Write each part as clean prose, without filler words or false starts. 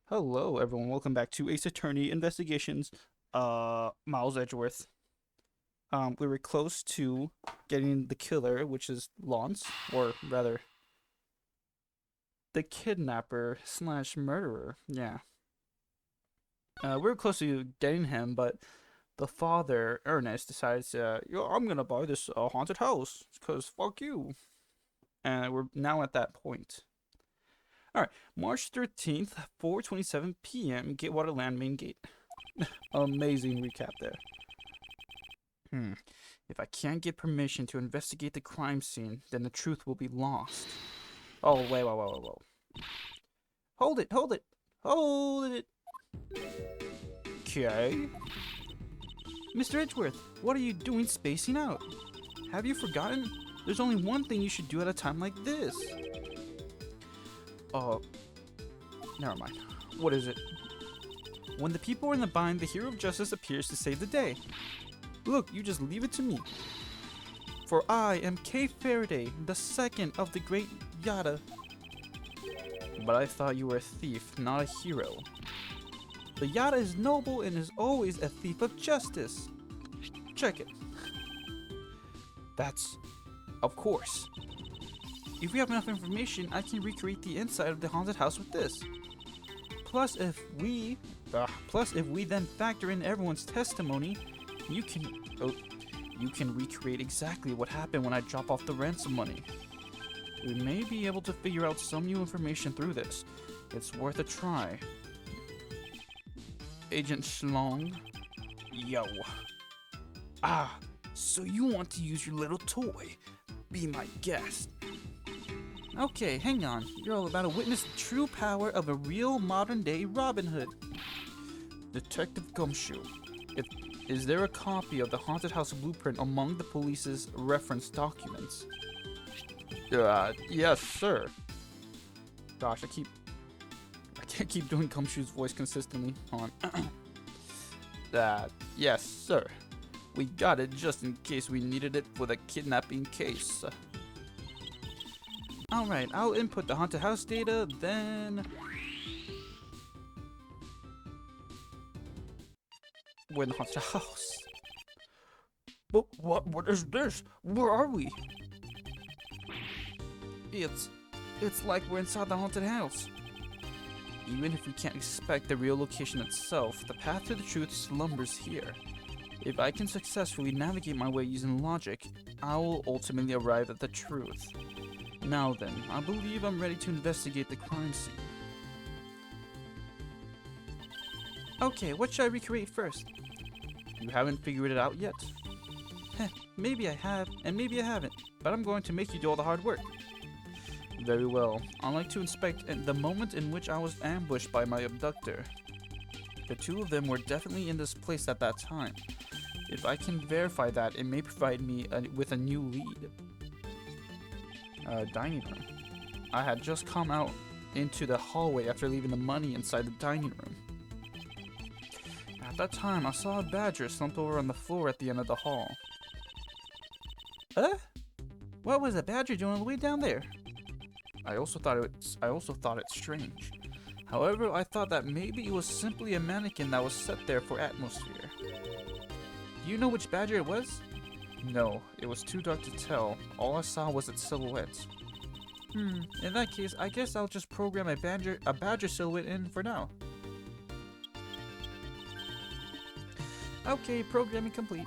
Hello, everyone. Welcome back to Ace Attorney Investigations. Miles Edgeworth. We were close to getting the killer, which is Lance, or rather, the kidnapper slash murderer. Yeah. We were close to getting him, but the father, Ernest, decides, yo, I'm gonna buy this haunted house, cause fuck you. And we're now at that point. All right, March 13th, 4:27 p.m. Gatewater Land Main Gate. Amazing recap there. Hmm. If I can't get permission to investigate the crime scene, then the truth will be lost. Oh, wait, whoa, whoa, whoa, whoa. Hold it, hold it, hold it. Okay. Mr. Edgeworth, what are you doing spacing out? Have you forgotten? There's only one thing you should do at a time like this. Oh, never mind. What is it? When the people are in the bind, the hero of justice appears to save the day. Look, you just leave it to me. For I am Kay Faraday, the second of the great Yada. But I thought you were a thief, not a hero. The Yada is noble and is always a thief of justice. Check it. That's... of course. If we have enough information, I can recreate the inside of the haunted house with this. Plus, if we then factor in everyone's testimony, you can recreate exactly what happened when I drop off the ransom money. We may be able to figure out some new information through this. It's worth a try. Agent Schlong. Yo. Ah, so you want to use your little toy. Be my guest. Okay, hang on. You're all about to witness the true power of a real modern-day Robin Hood. Detective Gumshoe. Is there a copy of the haunted house blueprint among the police's reference documents? Yes, sir. Gosh, I can't keep doing Gumshoe's voice consistently. Hold on. Yes, sir. We got it just in case we needed it for the kidnapping case. Alright, I'll input the haunted house data, then... We're in the haunted house. But what is this? Where are we? It's like we're inside the haunted house. Even if we can't expect the real location itself, the path to the truth slumbers here. If I can successfully navigate my way using logic, I will ultimately arrive at the truth. Now then, I believe I'm ready to investigate the crime scene. Okay, what should I recreate first? You haven't figured it out yet? Heh, maybe I have, and maybe I haven't, but I'm going to make you do all the hard work. Very well. I'd like to inspect the moment in which I was ambushed by my abductor. The two of them were definitely in this place at that time. If I can verify that, it may provide me with a new lead. Dining room. I had just come out into the hallway after leaving the money inside the dining room. At that time, I saw a badger slumped over on the floor at the end of the hall. What was a badger doing all the way down there? I also thought it strange. However, I thought that maybe it was simply a mannequin that was set there for atmosphere. Do you know which badger it was? No, it was too dark to tell. All I saw was its silhouette. In that case, I guess I'll just program a badger silhouette in for now. Okay, programming complete.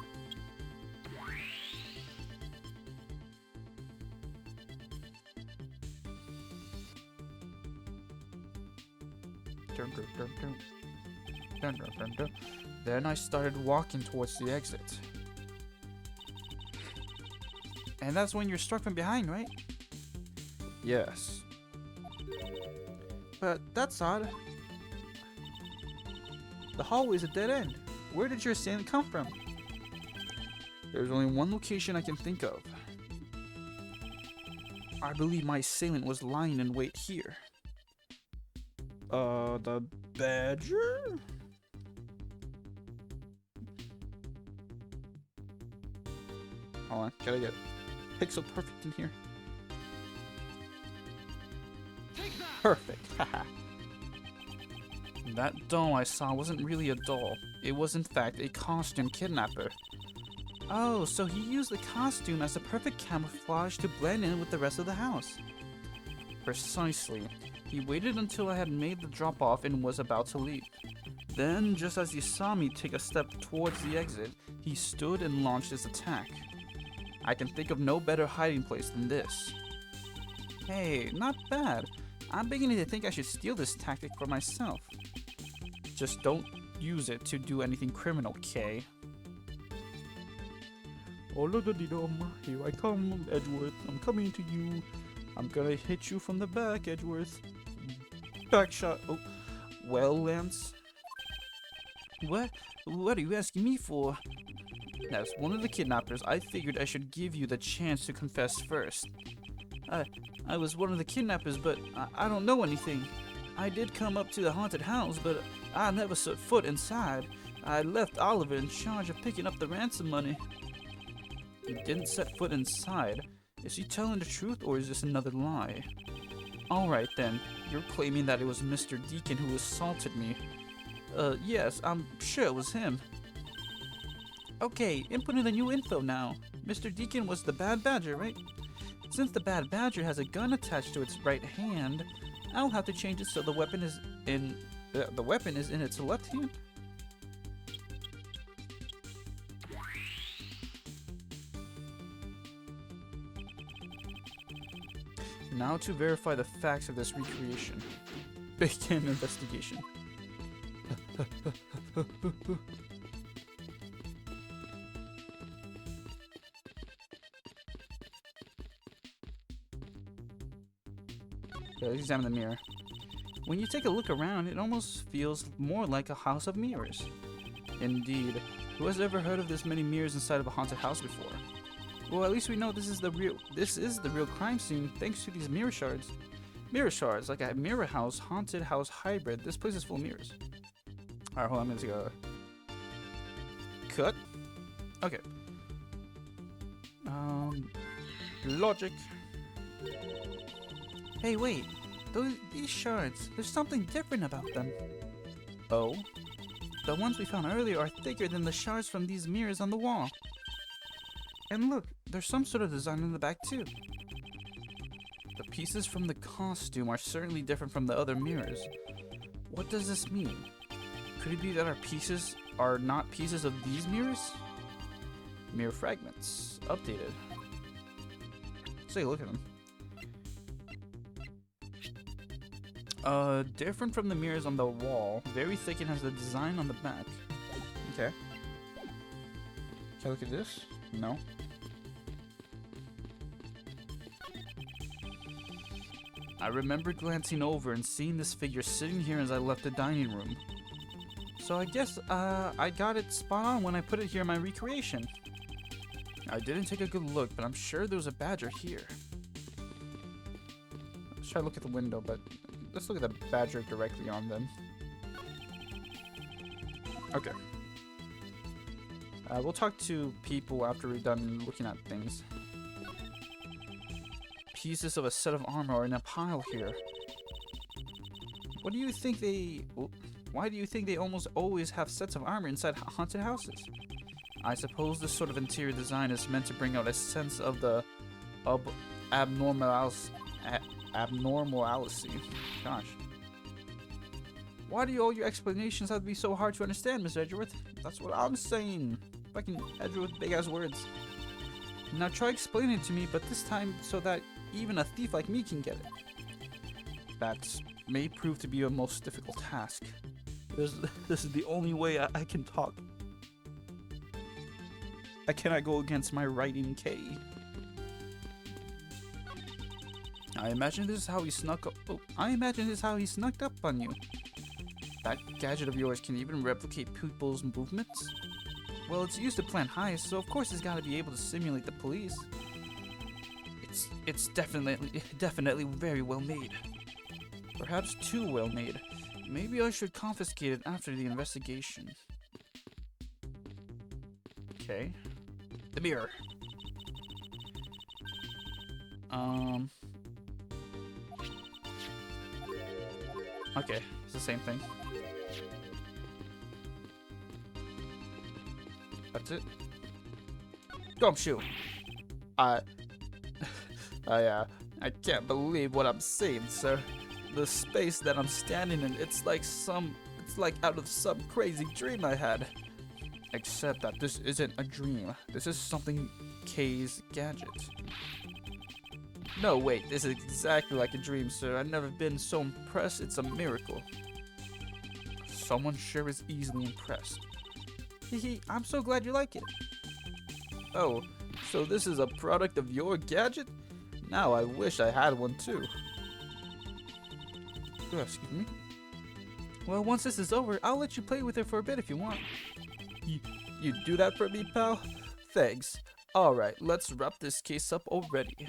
Then I started walking towards the exit. And that's when you're struck from behind, right? Yes. But that's odd. The hallway's a dead end. Where did your assailant come from? There's only one location I can think of. I believe my assailant was lying in wait here. The badger? Hold on, gotta get pixel perfect in here. Perfect, haha. That doll I saw wasn't really a doll. It was in fact a costume kidnapper. Oh, so he used the costume as a perfect camouflage to blend in with the rest of the house. Precisely. He waited until I had made the drop-off and was about to leave. Then, just as he saw me take a step towards the exit, he stood and launched his attack. I can think of no better hiding place than this. Hey, not bad. I'm beginning to think I should steal this tactic for myself. Just don't use it to do anything criminal, Kay. Oh, here I come, Edgeworth. I'm coming to you. I'm gonna hit you from the back, Edgeworth. Back shot. Oh, well, Lance. What? What are you asking me for? As one of the kidnappers, I figured I should give you the chance to confess first. I was one of the kidnappers, but I don't know anything. I did come up to the haunted house, but I never set foot inside. I left Oliver in charge of picking up the ransom money. You didn't set foot inside. Is he telling the truth, or is this another lie? Alright then, you're claiming that it was Mr. Deacon who assaulted me. Yes, I'm sure it was him. Okay, inputting the new info now. Mr. Deacon was the Bad Badger, right? Since the Bad Badger has a gun attached to its right hand, I'll have to change it so the weapon is in its left hand. Now to verify the facts of this recreation. Begin investigation. Okay, let's examine the mirror. When you take a look around, it almost feels more like a house of mirrors. Indeed, who has ever heard of this many mirrors inside of a haunted house before? Well, at least we know this is the real crime scene thanks to these mirror shards. Mirror shards, like a mirror house, haunted house hybrid. This place is full of mirrors. Alright, hold on, I'm gonna go. Cut. Okay. Logic. Hey, wait. These shards, there's something different about them. Oh? The ones we found earlier are thicker than the shards from these mirrors on the wall. And look, there's some sort of design in the back too. The pieces from the costume are certainly different from the other mirrors. What does this mean? Could it be that our pieces are not pieces of these mirrors? Mirror fragments. Updated. Let's take a look at them. Different from the mirrors on the wall. Very thick and has the design on the back. Okay. Can I look at this? No. I remember glancing over and seeing this figure sitting here as I left the dining room. So I guess, I got it spot on when I put it here in my recreation. I didn't take a good look, but I'm sure there was a badger here. Let's try to look at the window, but let's look at the badger directly on them. Okay. We'll talk to people after we're done looking at things. Pieces of a set of armor are in a pile here. What do you think they... Why do you think they almost always have sets of armor inside haunted houses? I suppose this sort of interior design is meant to bring out a sense of the abnormality. Gosh. Why do all your explanations have to be so hard to understand, Miss Edgeworth? That's what I'm saying. Fucking Edgeworth, big ass words. Now try explaining it to me, but this time so that even a thief like me can get it. That may prove to be a most difficult task. This is the only way I can talk. I cannot go against my writing K. I imagine this is how he snuck up. Oh, I imagine this is how he snuck up on you. That gadget of yours can even replicate people's movements? Well, it's used to plant heists, so of course it's got to be able to simulate the police. It's definitely very well made. Perhaps too well made. Maybe I should confiscate it after the investigation. Okay. The mirror. Okay. It's the same thing. That's it. Gumshoe! I can't believe what I'm seeing, sir. The space that I'm standing in, it's like out of some crazy dream I had. Except that this isn't a dream. This is something Kay's gadget. No, wait, this is exactly like a dream, sir. I've never been so impressed. It's a miracle. Someone sure is easily impressed. Hehe, I'm so glad you like it. Oh, so this is a product of your gadget? Now I wish I had one too. Oh, excuse me. Well, once this is over, I'll let you play with it for a bit if you want. You do that for me, pal? Thanks. Alright, let's wrap this case up already.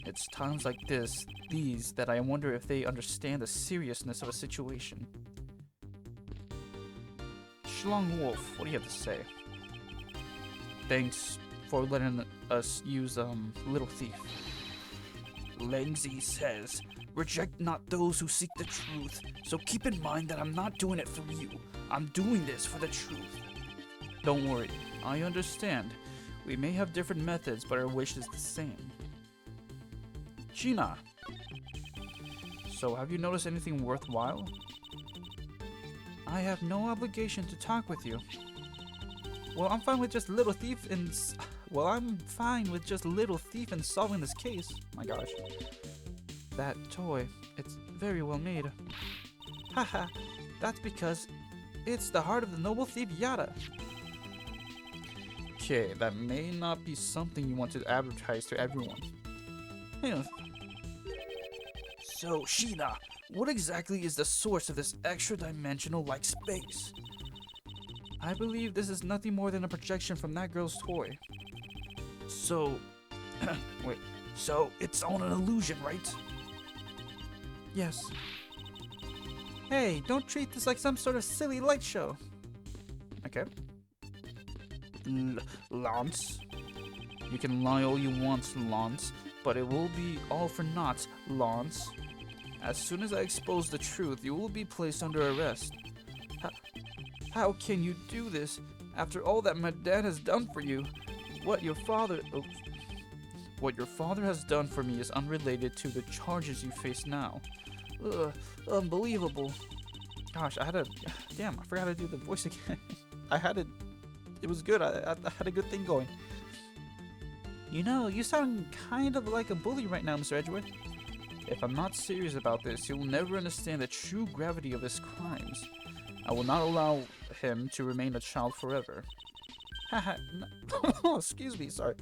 It's times like these, that I wonder if they understand the seriousness of a situation. Schlong Wolf, what do you have to say? Thanks for letting us use, Little Thief. Langzy says, reject not those who seek the truth, so keep in mind that I'm not doing it for you. I'm doing this for the truth. Don't worry, I understand. We may have different methods, but our wish is the same. Gina! So, have you noticed anything worthwhile? I have no obligation to talk with you. Well, I'm fine with just Little Thief and... solving this case. My gosh. That toy, it's very well made. Haha, that's because it's the heart of the noble thief Yada. Okay, that may not be something you want to advertise to everyone. Hey, so, Sheena, what exactly is the source of this extra-dimensional-like space? I believe this is nothing more than a projection from that girl's toy. So, wait, so it's all an illusion, right? Yes. Hey, don't treat this like some sort of silly light show. Okay. Lance? You can lie all you want, Lance, but it will be all for naught, Lance. As soon as I expose the truth, you will be placed under arrest. How can you do this after all that my dad has done for you? What your father has done for me is unrelated to the charges you face now. Ugh, unbelievable. Gosh, damn, I forgot to do the voice again. It was good. I had a good thing going. You know, you sound kind of like a bully right now, Mr. Edgeworth. If I'm not serious about this, he will never understand the true gravity of his crimes. I will not allow him to remain a child forever. Haha, oh, excuse me, sorry.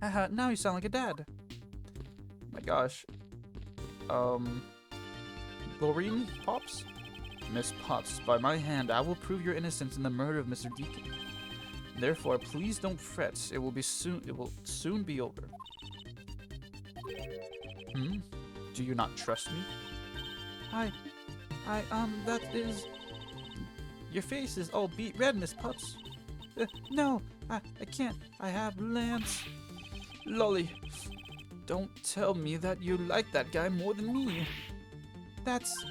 Haha, now you sound like a dad. My gosh. Lorraine Pops? Miss Potts, by my hand, I will prove your innocence in the murder of Mr. Deacon. Therefore, please don't fret. It will soon be over. Do you not trust me? That is... Your face is all beet red, Miss Potts. No, I can't. I have Lance. Lolly, don't tell me that you like that guy more than me. That's...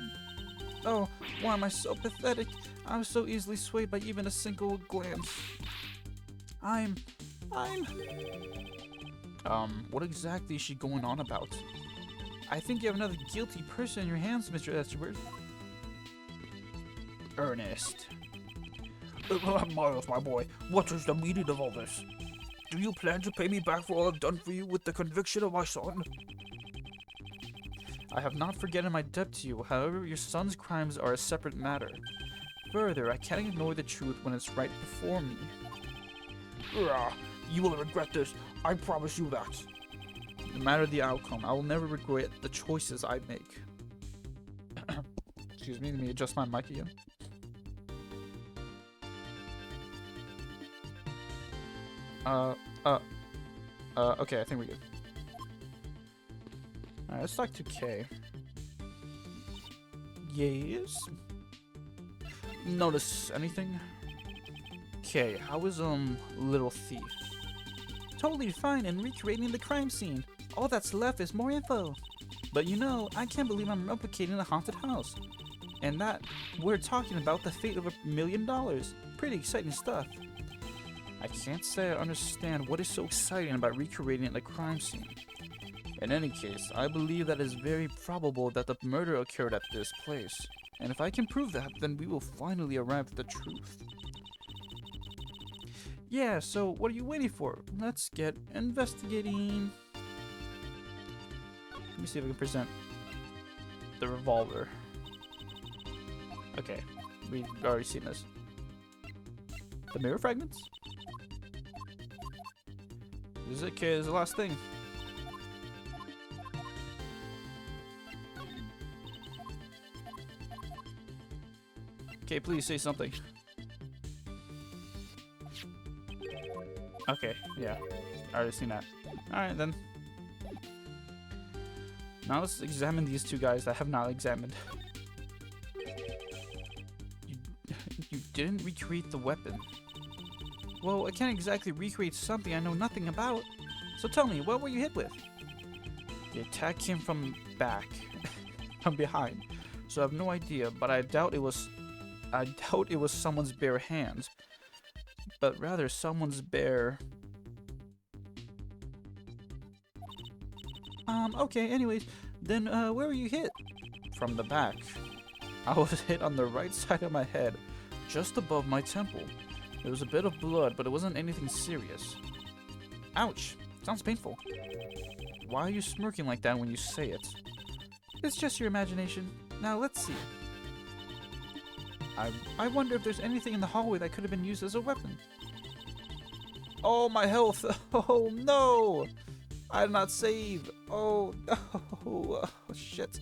Oh, why am I so pathetic? I was so easily swayed by even a single glance. What exactly is she going on about? I think you have another guilty person in your hands, Mr. Edgeworth. Ernest. Miles, my boy, what is the meaning of all this? Do you plan to pay me back for all I've done for you with the conviction of my son? I have not forgotten my debt to you, however, your son's crimes are a separate matter. Further, I can't ignore the truth when it's right before me. You will regret this, I promise you that. No matter the outcome, I will never regret the choices I make. Excuse me, let me adjust my mic again. Okay, I think we're good. Alright, let's talk to Kay. Yes? Notice anything? Kay, how is, Little Thief? Totally fine and recreating the crime scene. All that's left is more info. But you know, I can't believe I'm replicating a haunted house. And that we're talking about the fate of $1 million. Pretty exciting stuff. I can't say I understand what is so exciting about recreating a crime scene. In any case, I believe that it is very probable that the murder occurred at this place. And if I can prove that, then we will finally arrive at the truth. Yeah, so what are you waiting for? Let's get investigating. Let me see if I can present the revolver. Okay, we've already seen this. The mirror fragments? This is it, kid. This is the last thing. Okay, please say something. Okay, yeah. I already seen that. Alright then. Now let's examine these two guys that I have not examined. You didn't recreate the weapon. Well, I can't exactly recreate something I know nothing about. So tell me, what were you hit with? The attack came from back. From behind. So I have no idea, but I doubt it was someone's bare hands. But rather someone's bare... Okay, anyways, then, where were you hit? From the back. I was hit on the right side of my head, just above my temple. There was a bit of blood, but it wasn't anything serious. Ouch! Sounds painful. Why are you smirking like that when you say it? It's just your imagination. Now, let's see. I wonder if there's anything in the hallway that could have been used as a weapon. Oh, my health! Oh, no! I did not save! Oh, no! Oh, shit.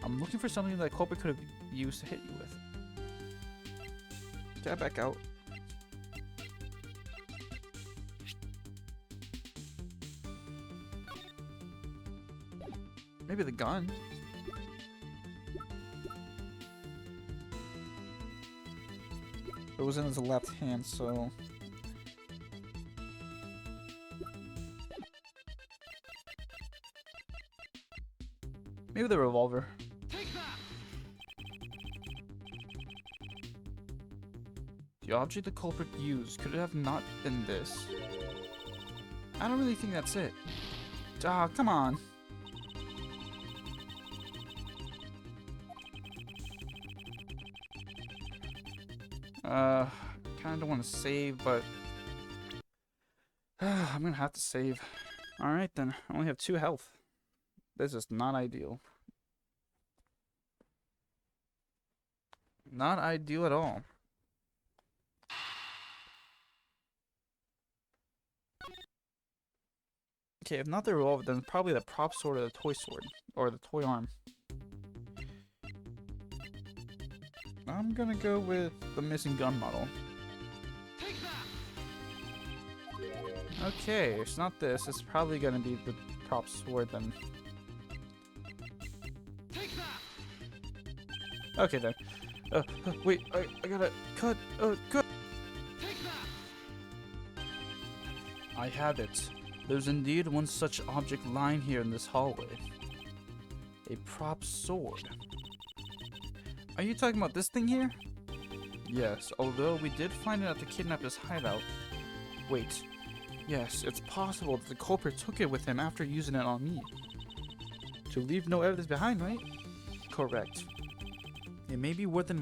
I'm looking for something that culprit could have used to hit you with. Get back out. Maybe the gun? It was in his left hand, so... Maybe the revolver. The object the culprit used, could it have not been this? I don't really think that's it. Ah, come on. Kinda don't want to save, but... I'm gonna have to save. Alright then, I only have 2 health. This is not ideal. Not ideal at all. Okay, if not the revolver, then probably the prop sword or the toy sword. Or the toy arm. I'm gonna go with the missing gun model. Okay, it's not this. It's probably gonna be the prop sword then. Okay then. Wait, I gotta cut. Cut. I have it. There's indeed one such object lying here in this hallway. A prop sword. Are you talking about this thing here? Yes, although we did find it at the kidnapper's hideout. Wait. Yes, it's possible that the culprit took it with him after using it on me. To leave no evidence behind, right? Correct. It may be worth a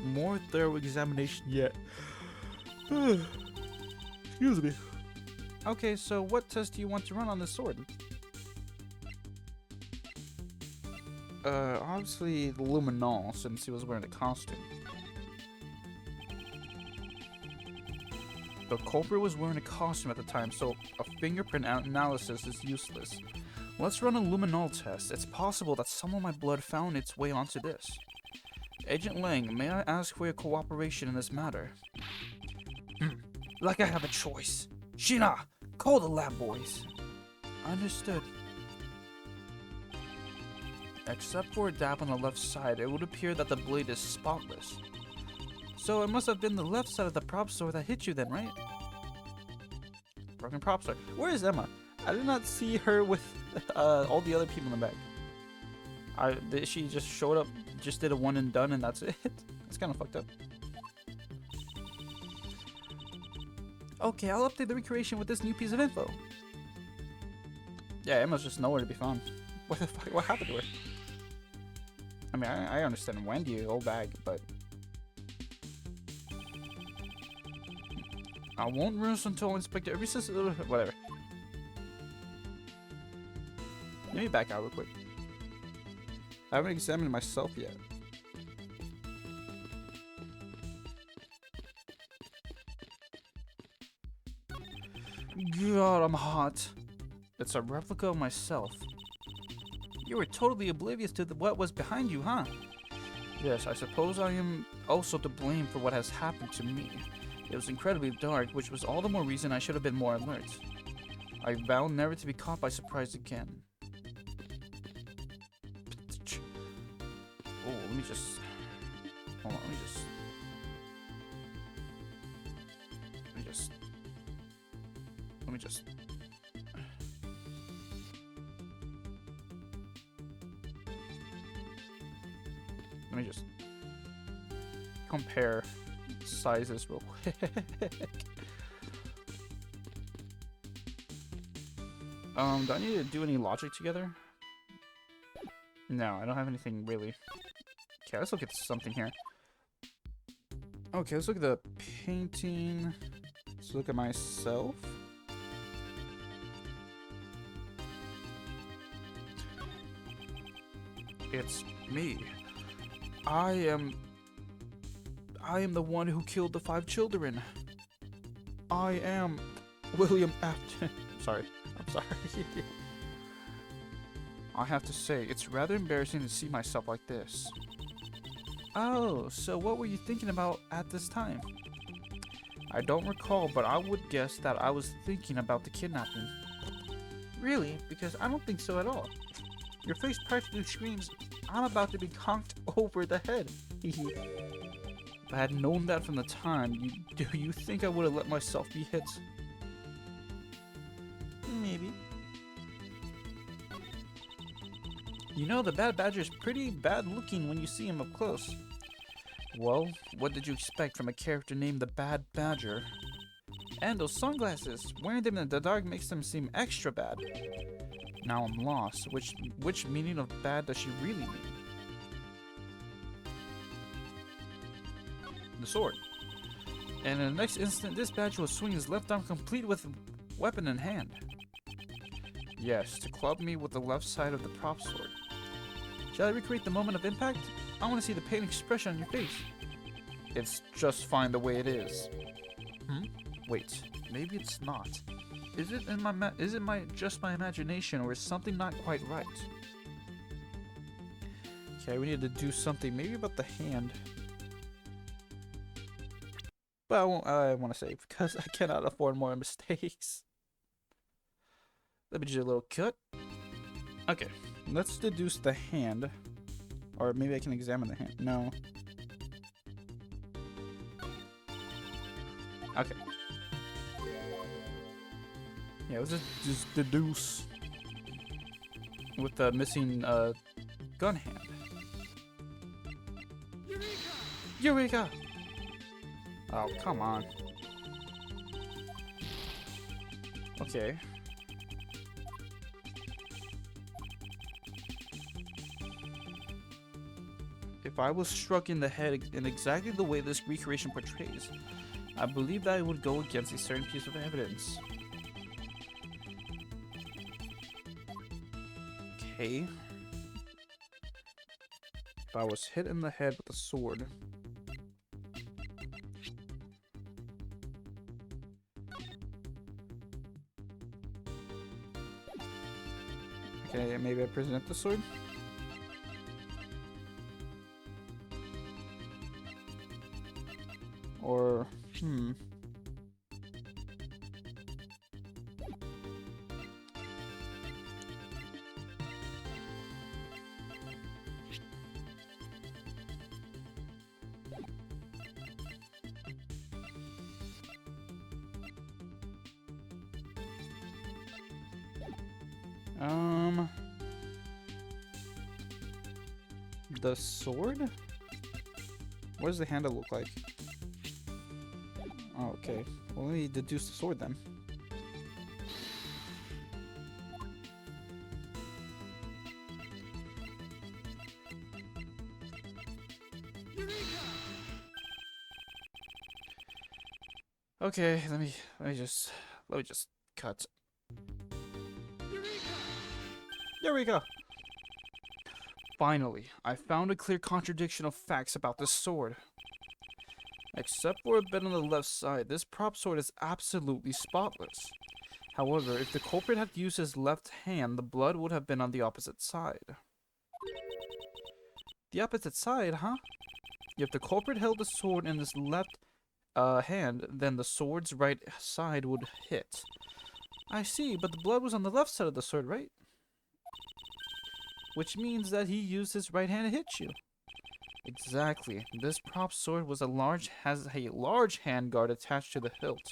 more thorough examination yet. Excuse me. Okay, so what test do you want to run on this sword? Obviously the luminol, since he was wearing a costume. The culprit was wearing a costume at the time, so a fingerprint analysis is useless. Let's run a luminol test. It's possible that some of my blood found its way onto this. Agent Lang, may I ask for your cooperation in this matter? Like I have a choice. Shina, call the lab boys. Understood. Except for a dab on the left side, it would appear that the blade is spotless. So it must have been the left side of the prop sword that hit you then, right? Broken prop sword. Where is Emma? I did not see her with all the other people in the back. She just showed up, just did a one and done, and that's it. It's kind of fucked up. Okay, I'll update the recreation with this new piece of info. Yeah, Emma's just nowhere to be found. What the fuck? What happened to her? I mean, I understand Wendy, old bag, but I won't rest until I inspect every system. Whatever. Let me back out real quick. I haven't examined myself yet. God, I'm hot. It's a replica of myself. You were totally oblivious to what was behind you, huh? Yes, I suppose I am also to blame for what has happened to me. It was incredibly dark, which was all the more reason I should have been more alert. I vow never to be caught by surprise again. Oh, let me just... Hold on, let me just... Let me just compare sizes real quick. Do I need to do any logic together? No, I don't have anything really. Okay, let's look at something here. Okay, let's look at the painting. Let's look at myself. It's me. I am the one who killed the 5 children. I am William Afton. I'm sorry. I have to say, it's rather embarrassing to see myself like this. Oh, so what were you thinking about at this time? I don't recall, but I would guess that I was thinking about the kidnapping. Really? Because I don't think so at all. Your face practically screams, I'm about to be conked over the head. If I had known that from the time, do you think I would have let myself be hit? Maybe. You know, the Bad Badger's pretty bad looking when you see him up close. Well, what did you expect from a character named the Bad Badger? And those sunglasses, wearing them in the dark makes them seem extra bad. Now I'm lost. Which meaning of bad does she really mean? The sword. And in the next instant, this badger will swing his left arm complete with weapon in hand. Yes, to club me with the left side of the prop sword. Shall I recreate the moment of impact? I want to see the pain expression on your face. It's just fine the way it is. Wait, maybe it's not. Is it just my imagination, or is something not quite right? Okay, we need to do something maybe about the hand. But I want to save because I cannot afford more mistakes. Let me do a little cut. Okay, let's deduce the hand. Or maybe I can examine the hand. No. Okay. Yeah, let's just deduce with the missing gun hand. Eureka! Oh, come on. Okay. If I was struck in the head in exactly the way this recreation portrays, I believe that it would go against a certain piece of evidence. Okay. If I was hit in the head with a sword. Okay, maybe I present the sword. Or, the sword? What does the handle look like? Oh, okay. Well, let me deduce the sword then. Okay, let me just cut. Eureka! Finally, I found a clear contradiction of facts about this sword. Except for a bit on the left side, this prop sword is absolutely spotless. However, if the culprit had used his left hand, the blood would have been on the opposite side. The opposite side, huh? If the culprit held the sword in his left hand, then the sword's right side would hit. I see, but the blood was on the left side of the sword, right? Which means that he used his right hand to hit you. Exactly. This prop sword has a large handguard attached to the hilt.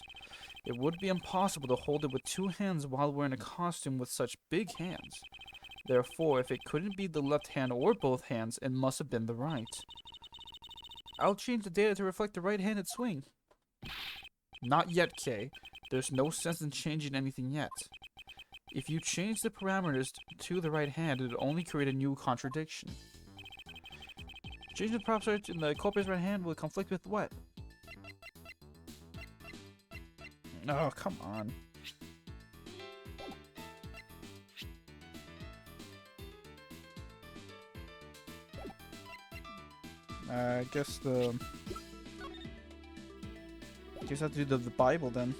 It would be impossible to hold it with two hands while wearing a costume with such big hands. Therefore, if it couldn't be the left hand or both hands, it must have been the right. I'll change the data to reflect the right-handed swing. Not yet, Kay. There's no sense in changing anything yet. If you change the parameters to the right hand, it would only create a new contradiction. Changing the prop sword in the culprit's right hand will conflict with what? Oh, come on. I guess I have to do the Bible then.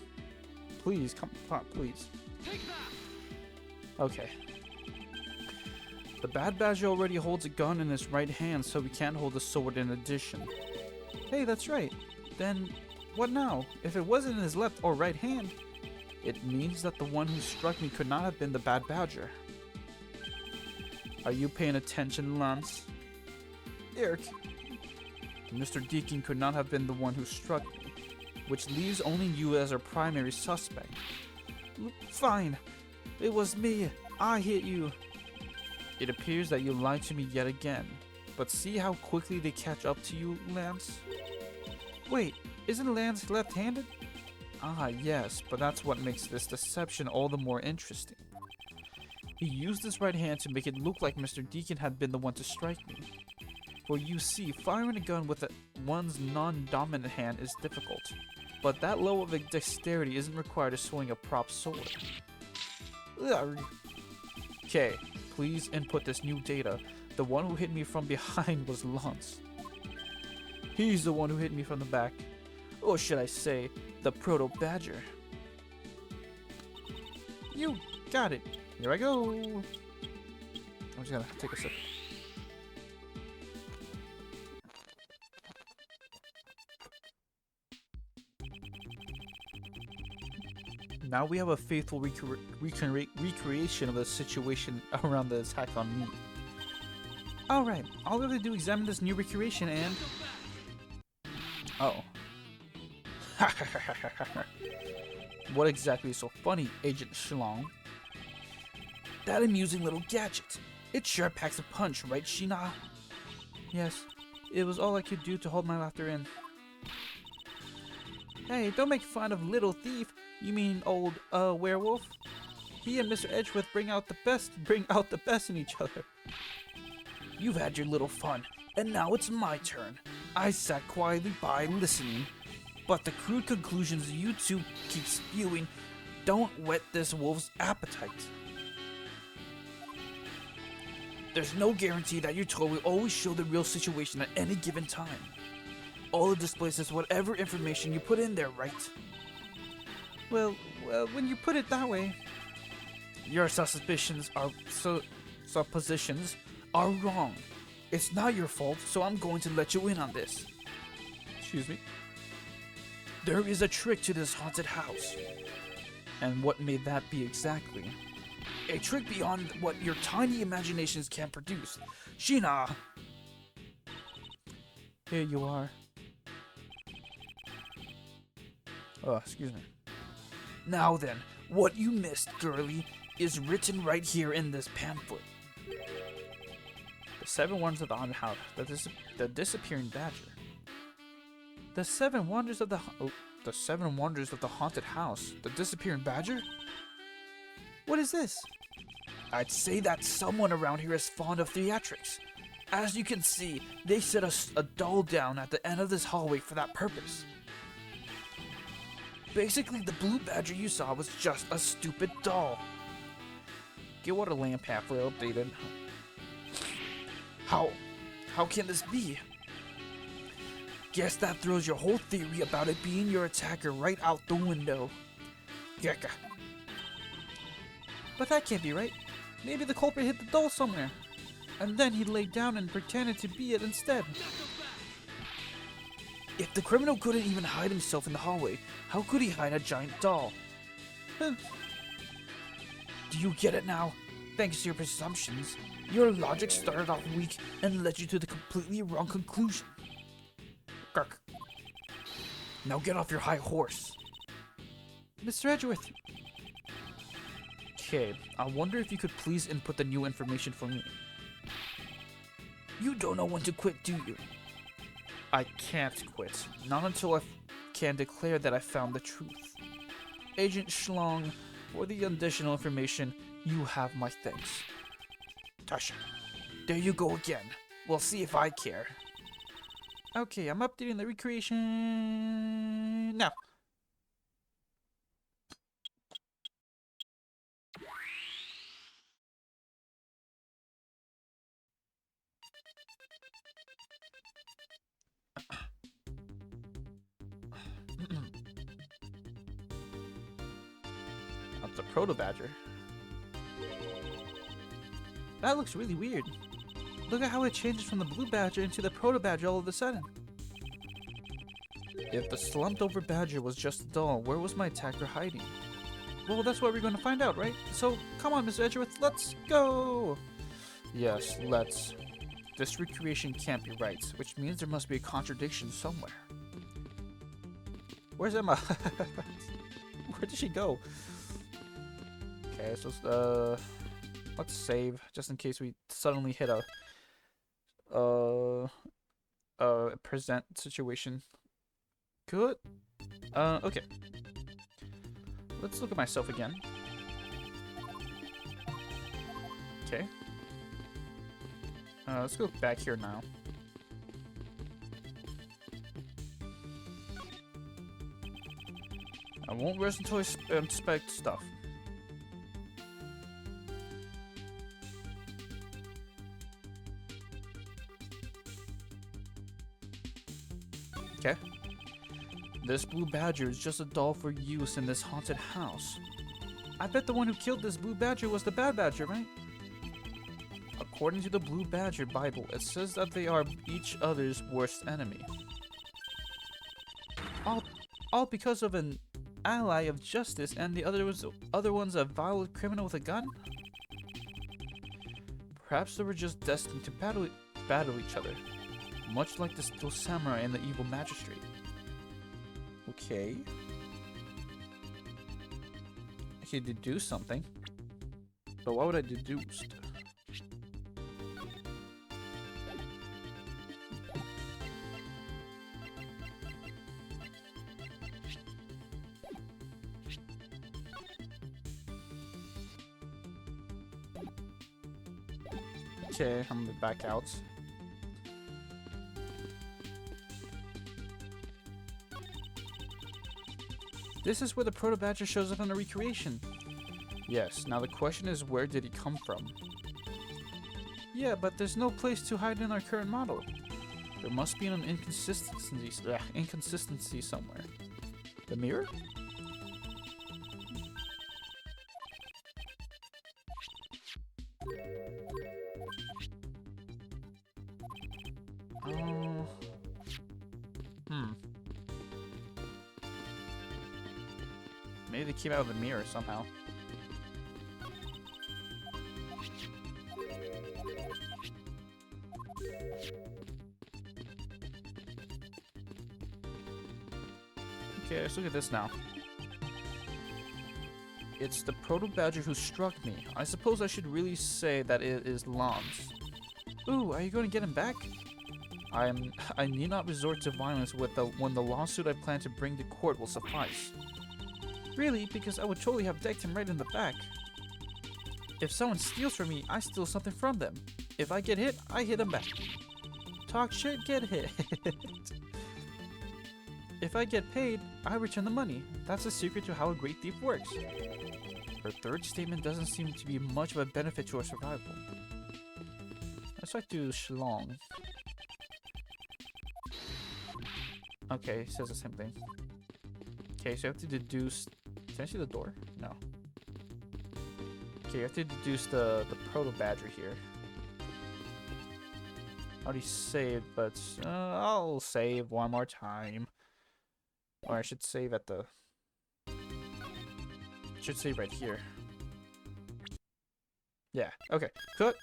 Please, come on, please. Okay. The Bad Badger already holds a gun in his right hand, so he can't hold a sword in addition. Hey, that's right. Then, what now? If it wasn't in his left or right hand, it means that the one who struck me could not have been the Bad Badger. Are you paying attention, Lance? Eric. Mr. Deacon could not have been the one who struck me, which leaves only you as our primary suspect. Fine. It was me. I hit you. It appears that you lied to me yet again, but see how quickly they catch up to you, Lance? Wait, isn't Lance left-handed? Ah, yes, but that's what makes this deception all the more interesting. He used his right hand to make it look like Mr. Deacon had been the one to strike me. For you see, firing a gun with one's non-dominant hand is difficult, but that level of dexterity isn't required to swing a prop sword. Okay, please input this new data. The one who hit me from behind was Lance. He's the one who hit me from the back. Or should I say, the Proto-Badger. You got it. Here I go. I'm just gonna take a sip. Now we have a faithful recreation of the situation around the attack on me. Alright, all we have to do is examine this new recreation and... Oh. What exactly is so funny, Agent Shlong? That amusing little gadget. It sure packs a punch, right, Sheena? Yes, it was all I could do to hold my laughter in. Hey, don't make fun of Little Thief. You mean old, werewolf? He and Mr. Edgeworth bring out the best in each other. You've had your little fun, and now it's my turn. I sat quietly by listening, but the crude conclusions you two keep spewing don't whet this wolf's appetite. There's no guarantee that your toy will always show the real situation at any given time. All it displays is whatever information you put in there, right? Well, when you put it that way, your suppositions are wrong. It's not your fault, so I'm going to let you in on this. Excuse me? There is a trick to this haunted house. And what may that be exactly? A trick beyond what your tiny imaginations can produce. Sheena! Here you are. Oh, excuse me. Now then, what you missed, girlie, is written right here in this pamphlet. The seven wonders of the haunted house. The disappearing badger. The seven wonders of the haunted house. The disappearing badger? What is this? I'd say that someone around here is fond of theatrics. As you can see, they set a doll down at the end of this hallway for that purpose. Basically, the blue badger you saw was just a stupid doll. Get what a lamp halfway updated. How can this be? Guess that throws your whole theory about it being your attacker right out the window. Gekka. But that can't be right. Maybe the culprit hit the doll somewhere, and then he laid down and pretended to be it instead. If the criminal couldn't even hide himself in the hallway, how could he hide a giant doll? Do you get it now? Thanks to your presumptions, your logic started off weak and led you to the completely wrong conclusion. Gark. Now get off your high horse. Mr. Edgeworth. Okay, I wonder if you could please input the new information for me. You don't know when to quit, do you? I can't quit. Not until I can declare that I found the truth. Agent Schlong, for the additional information, you have my thanks. Tasha, there you go again. We'll see if I care. Okay, I'm updating the recreation now. That's a proto badger. That looks really weird. Look at how it changes from the blue badger into the proto badger all of a sudden. If the slumped over badger was just a doll, where was my attacker hiding? Well, that's what we're going to find out, right? So, come on, Mr. Edgeworth, let's go! Yes, let's. This recreation can't be right, which means there must be a contradiction somewhere. Where's Emma? Where did she go? Okay, so let's save just in case we suddenly hit a present situation. Good. Okay. Let's look at myself again. Okay. Let's go back here now. I won't rest until I inspect stuff. Okay. This blue badger is just a doll for use in this haunted house. I bet the one who killed this blue badger was the bad badger, right? According to the Blue Badger Bible, it says that they are each other's worst enemy. All because of an ally of justice and the other one's a violent criminal with a gun? Perhaps they were just destined to battle each other, much like the Steel Samurai and the evil magistrate. Okay. I could deduce something. But what would I deduce? Okay, I'm gonna back out. This is where the Proto Badger shows up in the recreation. Yes, now the question is, where did he come from? Yeah, but there's no place to hide in our current model. There must be an inconsistency somewhere. The mirror? Maybe they came out of the mirror somehow. Okay, let's look at this now. It's the Proto Badger who struck me. I suppose I should really say that it is Lance. Ooh, are you going to get him back? I need not resort to violence when the lawsuit I plan to bring to court will suffice. Really? Because I would totally have decked him right in the back. If someone steals from me, I steal something from them. If I get hit, I hit them back. Talk shit, get hit. If I get paid, I return the money. That's the secret to how a great thief works. Her third statement doesn't seem to be much of a benefit to our survival. Let's like do Shlong. Okay, it says the same thing. Okay, so you have to deduce... Can I see the door? No. Okay, you have to deduce the proto-badger here. I already saved, but I'll save one more time. Or I should save at the... Should save right here. Yeah, okay. Cut!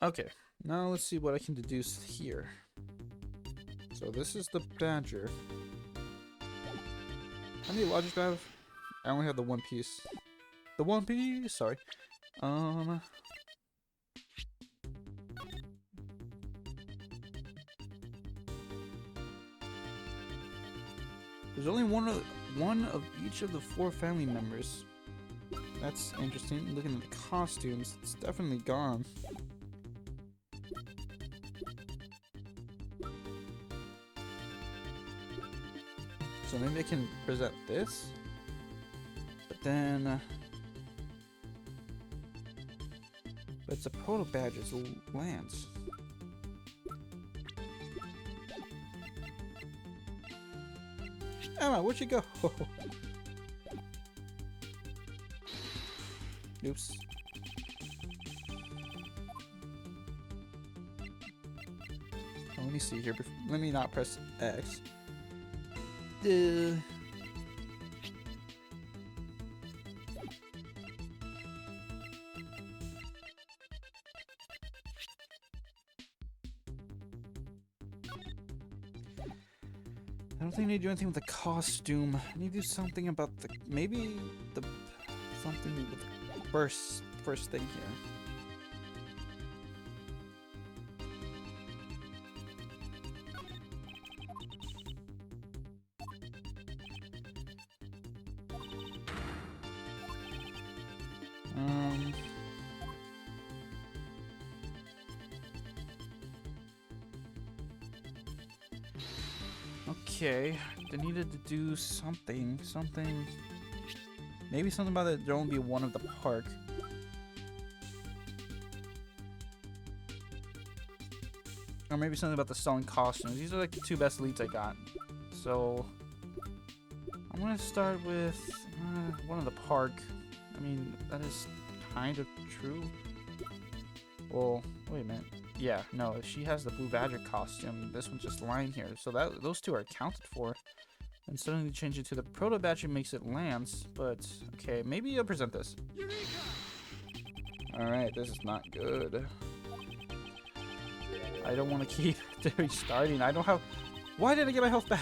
Okay, now let's see what I can deduce here. So this is the badger. How many logic do I have? I only have the one piece. The one piece? Sorry. There's only one of each of the 4 family members. That's interesting. Looking at the costumes, it's definitely gone. So maybe I can present this, but then but it's a proto badger's lance. Emma, where'd you go? Oops. Let me see here. Let me not press X. I don't think I need to do anything with the costume. I need to do something about the... Maybe the... Something with the first thing here. Okay, they needed to do something. Maybe something about it. There won't be one of the park. Or maybe something about the selling costumes. These are like the 2 best leads I got. So I'm gonna start with one of the park. I mean, that is kind of true. Well, wait a minute. Yeah, no, she has the blue badger costume. This one's just lying here. So that those 2 are accounted for. And suddenly change it to the proto badger makes it Lance. But okay, maybe I'll present this. Alright, this is not good. I don't want to keep restarting. I don't have... Why did I get my health back?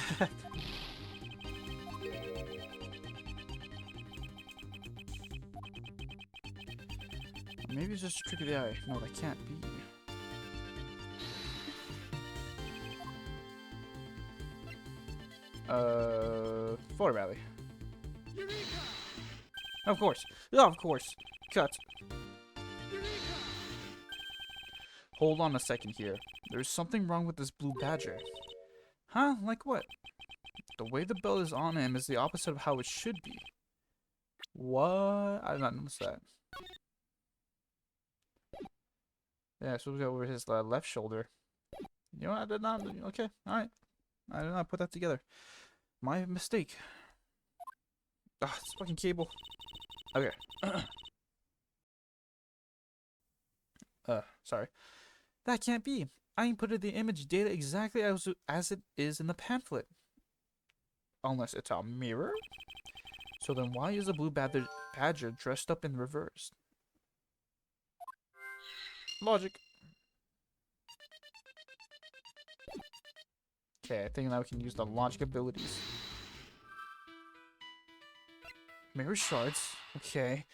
Maybe it's just a trick of the eye. No, that can't be. Photo rally. Of course. Of course. Cut. Hold on a second here. There's something wrong with this blue badger. Huh? Like what? The way the bell is on him is the opposite of how it should be. What? I did not notice that. Yeah, so we go over his left shoulder. You know what? I did not. Okay, alright. I did not put that together. My mistake. Ah, this fucking cable. Okay. Sorry. That can't be. I inputted the image data exactly as it is in the pamphlet. Unless it's a mirror? So then why is the blue badger dressed up in reverse? Logic. Okay, I think now we can use the logic abilities. Mirror shards. Okay.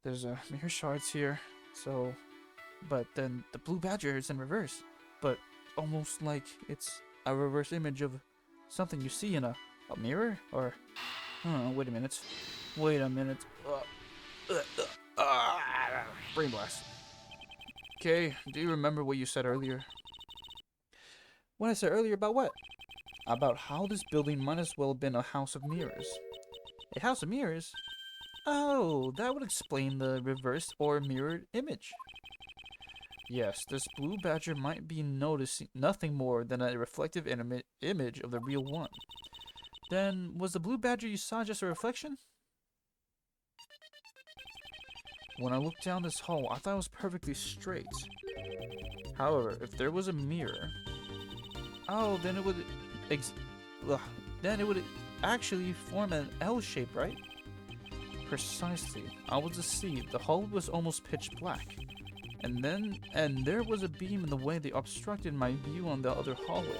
There's a mirror shards here. So, but then the blue badger is in reverse. but almost like it's a reverse image of something you see in a mirror? Or, wait a minute. Wait a minute. Brain blast. Okay, do you remember what you said earlier? What I said earlier about what? About how this building might as well have been a house of mirrors. A house of mirrors? Oh, that would explain the reversed or mirrored image. Yes, this blue badger might be noticing nothing more than a reflective image of the real one. Then, was the blue badger you saw just a reflection? When I looked down this hall, I thought it was perfectly straight. However, if there was a mirror, oh, then it would, then it would actually form an L shape, right? Precisely. I was deceived. The hall was almost pitch black. And there was a beam in the way that obstructed my view on the other hallway.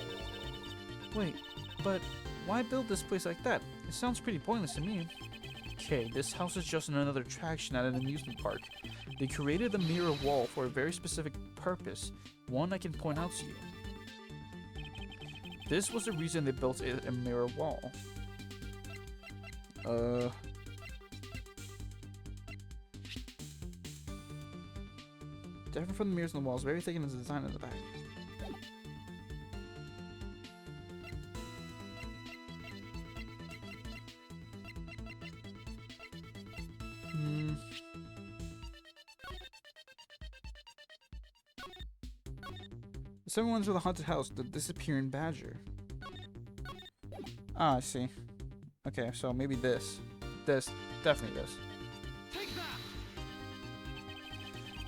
Wait, but why build this place like that? It sounds pretty pointless to me. Okay, this house is just another attraction at an amusement park. They created the mirror wall for a very specific purpose, one I can point out to you. This was the reason they built a mirror wall. Different from the mirrors on the walls, very thick in the design of the back. The second one's with the haunted house, the disappearing badger. Ah, I see. Okay, so maybe this. This. Definitely this.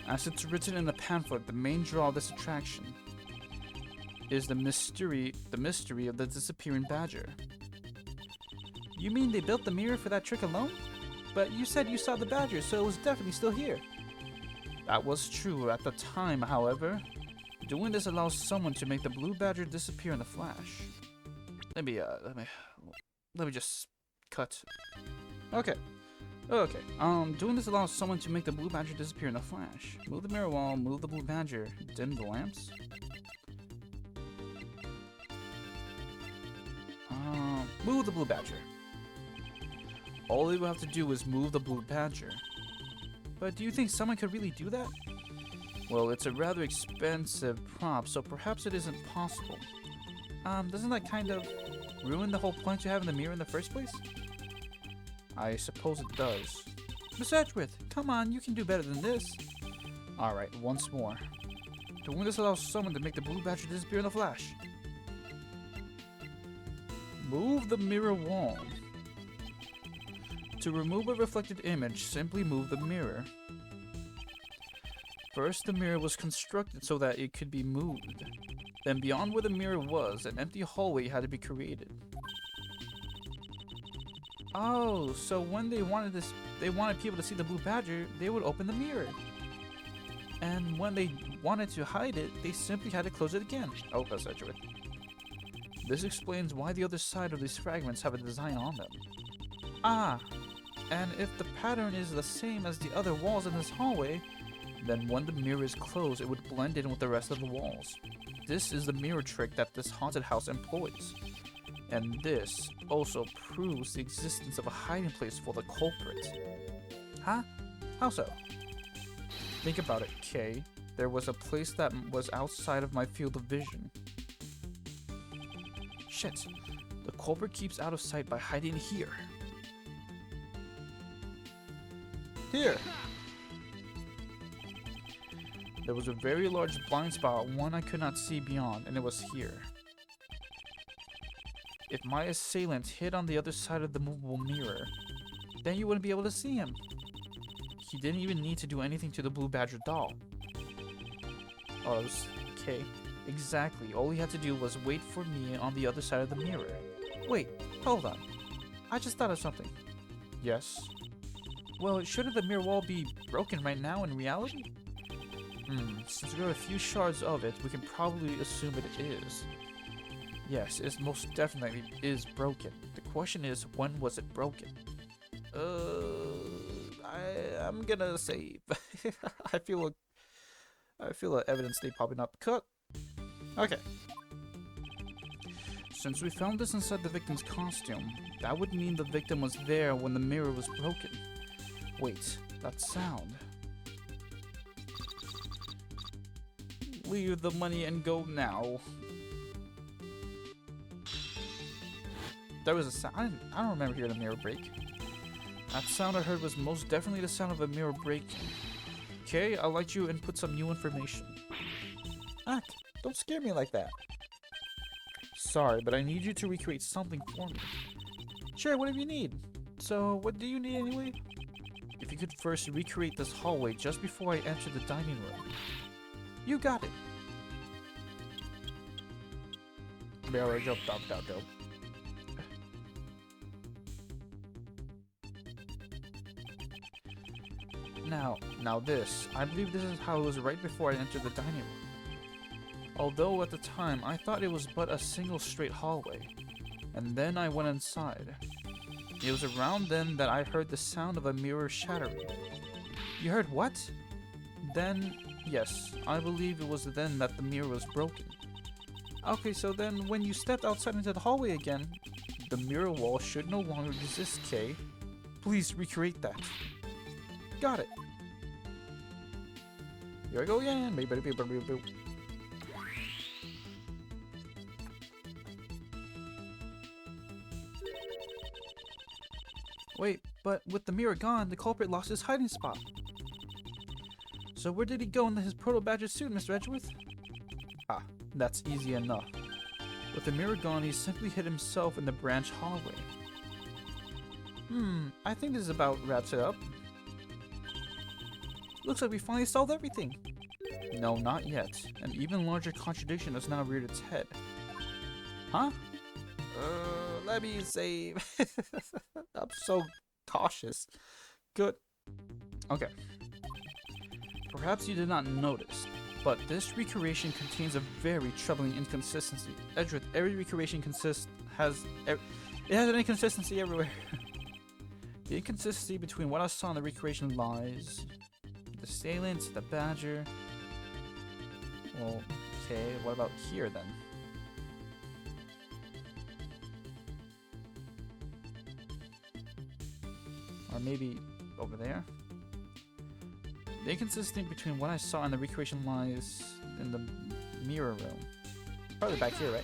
As it's written in the pamphlet, the main draw of this attraction is the mystery of the disappearing badger. You mean they built the mirror for that trick alone? But you said you saw the badger, so it was definitely still here. That was true at the time, however. Doing this allows someone to make the blue badger disappear in a flash. Let me just cut. Okay. Doing this allows someone to make the blue badger disappear in a flash. Move the mirror wall, move the blue badger, dim the lamps. Move the blue badger. All they will have to do is move the blue badger. But do you think someone could really do that? Well, it's a rather expensive prop, so perhaps it isn't possible. Doesn't that kind of ruin the whole point to having the mirror in the first place? I suppose it does. Miss Edgeworth, come on, you can do better than this. Alright, once more. Doing this allows someone to make the blue badger disappear in a flash. Move the mirror wall. To remove a reflected image, simply move the mirror. First, the mirror was constructed so that it could be moved. Then, beyond where the mirror was, an empty hallway had to be created. Oh, so when they wanted people to see the blue badger, they would open the mirror. And when they wanted to hide it, they simply had to close it again. Oh, that's accurate. This explains why the other side of these fragments have a design on them. Ah, and if the pattern is the same as the other walls in this hallway, then when the mirror is closed, it would blend in with the rest of the walls. This is the mirror trick that this haunted house employs. And this also proves the existence of a hiding place for the culprit. Huh? How so? Think about it, Kay. There was a place that was outside of my field of vision. Shit. The culprit keeps out of sight by hiding here. Here! There was a very large blind spot, one I could not see beyond, and it was here. If my assailant hid on the other side of the movable mirror, then you wouldn't be able to see him. He didn't even need to do anything to the blue badger doll. Oh, it was okay. Exactly. All he had to do was wait for me on the other side of the mirror. Wait, hold on. I just thought of something. Yes? Well, shouldn't the mirror wall be broken right now in reality? Since there are a few shards of it, we can probably assume it is. Yes, it most definitely is broken. The question is, when was it broken? I'm gonna say I feel evidence they probably not cut. Okay. Since we found this inside the victim's costume, that would mean the victim was there when the mirror was broken. Wait, that sound. Leave the money and go now. There was a sound. I don't remember hearing a mirror break. That sound I heard was most definitely the sound of a mirror breaking. Okay, I'll let you input some new information. Ak, don't scare me like that. Sorry, but I need you to recreate something for me. Sure, whatever you need. So, what do you need anyway? If you could first recreate this hallway just before I enter the dining room. You got it. Mirror jump, jump, jump, jump. Now this. I believe this is how it was right before I entered the dining room. Although at the time, I thought it was but a single straight hallway. And then I went inside. It was around then that I heard the sound of a mirror shattering. You heard what? Then, yes, I believe it was then that the mirror was broken. Okay, so then when you stepped outside into the hallway again, the mirror wall should no longer exist, Kay. Please recreate that. Got it. Here I go again. Wait, but with the mirror gone, the culprit lost his hiding spot. So where did he go in his proto-badger suit, Mr. Edgeworth? Ah, that's easy enough. With the mirror gone, he simply hid himself in the branch hallway. I think this about wraps it up. Looks like we finally solved everything. No, not yet. An even larger contradiction has now reared its head. Huh? Let me save. I'm so cautious. Good. Okay. Perhaps you did not notice, but this recreation contains a very troubling inconsistency. Edgeworth, every recreation has an inconsistency everywhere. The inconsistency between what I saw in the recreation lies. The assailant, the badger. Well, okay, what about here then? Or maybe over there? The inconsistency between what I saw in the recreation lies in the mirror room. Probably back here, right?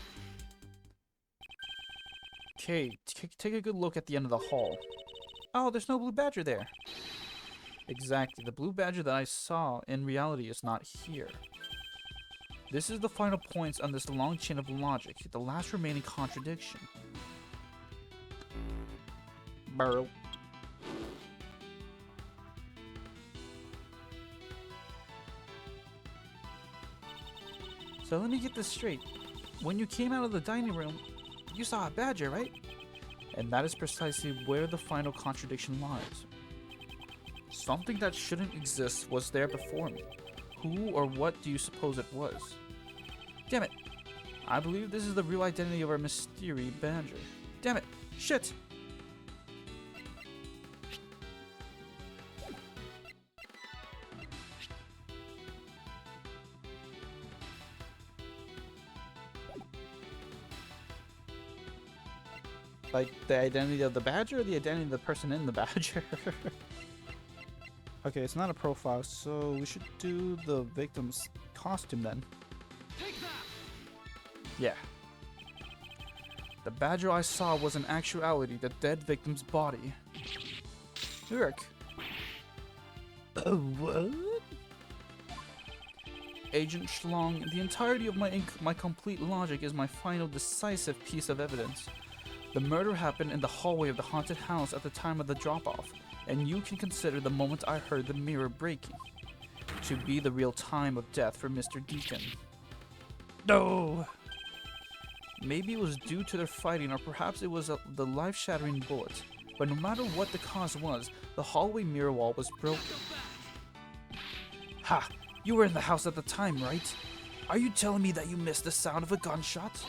Okay, take a good look at the end of the hall. Oh, there's no blue badger there. Exactly, the blue badger that I saw in reality is not here. This is the final point on this long chain of logic, the last remaining contradiction. Burrow. So let me get this straight. When you came out of the dining room, you saw a badger, right? And that is precisely where the final contradiction lies. Something that shouldn't exist was there before me. Who or what do you suppose it was? Damn it! I believe this is the real identity of our mystery badger. Damn it! Shit! Like, the identity of the badger or the identity of the person in the badger? Okay, it's not a profile, so we should do the victim's costume then. Yeah. The badger I saw was in actuality the dead victim's body. Look. What? Agent Schlong, the entirety of my complete logic is my final decisive piece of evidence. The murder happened in the hallway of the haunted house at the time of the drop-off, and you can consider the moment I heard the mirror breaking to be the real time of death for Mr. Deacon. No! Maybe it was due to their fighting, or perhaps it was the life-shattering bullet. But no matter what the cause was, the hallway mirror wall was broken. Ha! You were in the house at the time, right? Are you telling me that you missed the sound of a gunshot?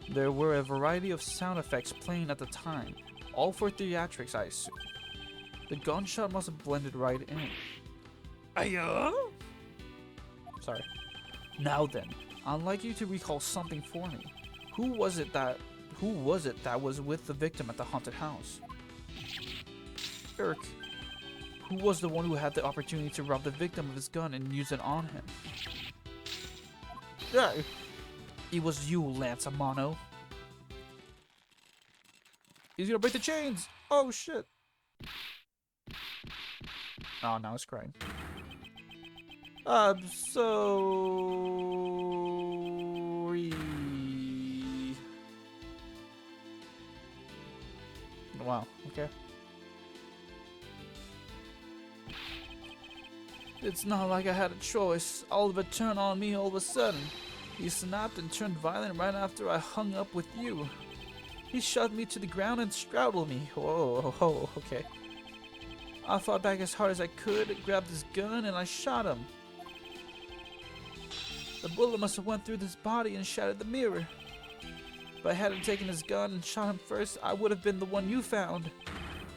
There were a variety of sound effects playing at the time, all for theatrics, I assume. The gunshot must have blended right in. Ayo? Sorry. Now then, I'd like you to recall something for me. Who was it that was with the victim at the haunted house? Eric. Who was the one who had the opportunity to rob the victim of his gun and use it on him? Yeah. It was you, Lance Amano. He's gonna break the chains! Oh shit! Oh, now he's crying. Sorry. Wow, okay. It's not like I had a choice. Oliver turned on me all of a sudden. He snapped and turned violent right after I hung up with you. He shoved me to the ground and straddled me. Whoa, okay. I fought back as hard as I could, grabbed his gun, and I shot him. The bullet must have went through his body and shattered the mirror. If I hadn't taken his gun and shot him first, I would have been the one you found.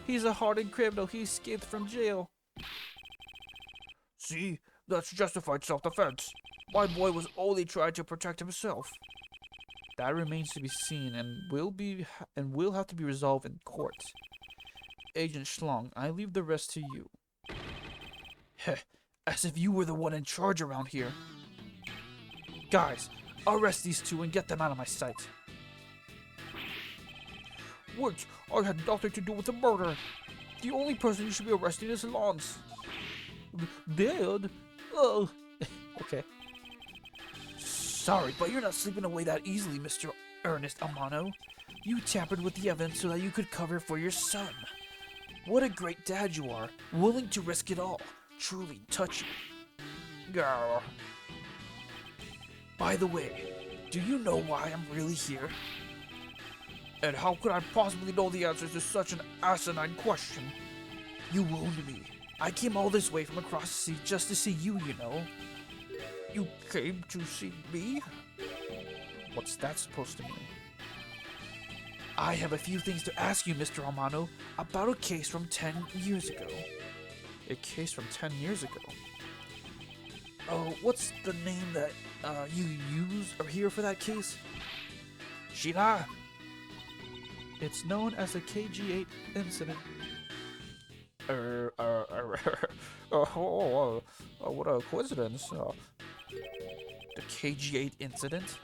He's a hardened criminal. He escaped from jail. See? That's justified self-defense. My boy was only trying to protect himself. That remains to be seen and will have to be resolved in court. Agent Schlong, I leave the rest to you. Heh, as if you were the one in charge around here. Guys, arrest these two and get them out of my sight. Wait, I had nothing to do with the murder. The only person you should be arresting is Lance. Dad? Oh, okay. Sorry, but you're not slipping away that easily, Mr. Ernest Amano. You tampered with the evidence so that you could cover for your son. What a great dad you are, willing to risk it all. Truly touching. Grr. By the way, do you know why I'm really here? And how could I possibly know the answers to such an asinine question? You wounded me. I came all this way from across the sea just to see you, you know. You came to see me? What's that supposed to mean? I have a few things to ask you, Mr. Amano, about a case from 10 years ago. A case from 10 years ago? Oh, what's the name that you use or hear for that case? Shira! It's known as the KG8 incident. What a coincidence. The KG8 incident?